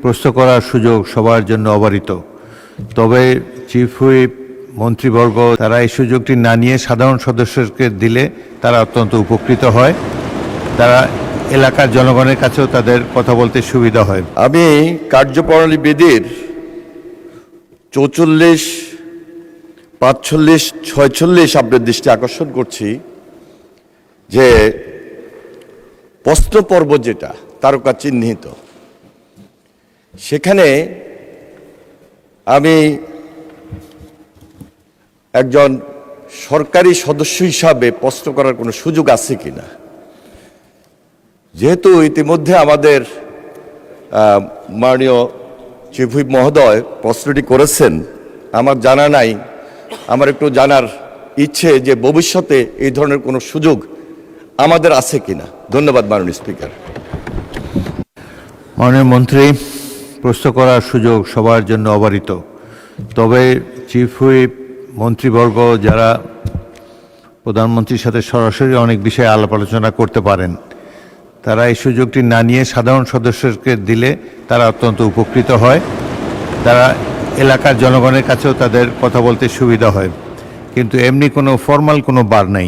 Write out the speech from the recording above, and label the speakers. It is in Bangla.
Speaker 1: প্রশ্ন করার সুযোগ সবার জন্য অবারিত। তবে চিফ হুইপ, মন্ত্রীবর্গ তারা এই সুযোগটি না নিয়ে সাধারণ সদস্যকে দিলে তারা অত্যন্ত উপকৃত হয়। তারা এলাকার জনগণের কাছেও তাদের কথা বলতে সুবিধা হয়।
Speaker 2: আমি কার্যপ্রণালী বিধির 44, 45, 46 আপনার দৃষ্টি আকর্ষণ করছি যে প্রশ্ন পর্ব যেটা তারকা চিহ্নিত, সেখানে আমি একজন সরকারি সদস্য হিসাবে প্রশ্ন করার কোনো সুযোগ আছে কিনা। যেহেতু ইতিমধ্যে আমাদের মাননীয় চিফ হুইপ মহোদয় প্রশ্নটি করেছেন, আমার জানা নাই, আমার একটু জানার ইচ্ছে যে ভবিষ্যতে এই ধরনের কোনো সুযোগ আমাদের আছে কিনা। ধন্যবাদ মাননীয় স্পিকার।
Speaker 1: মাননীয় মন্ত্রী, প্রশ্ন করার সুযোগ সবার জন্য অবারিত। তবে চিফ হুইপ, মন্ত্রীবর্গ যারা প্রধানমন্ত্রীর সাথে সরাসরি অনেক বিষয়ে আলাপ আলোচনা করতে পারেন, তারা এই সুযোগটি না নিয়ে সাধারণ সদস্যকে দিলে তারা অত্যন্ত উপকৃত হয়। তারা এলাকার জনগণের কাছেও তাদের কথা বলতে সুবিধা হয়। কিন্তু এমনি কোনো ফর্মাল কোনো বার নাই।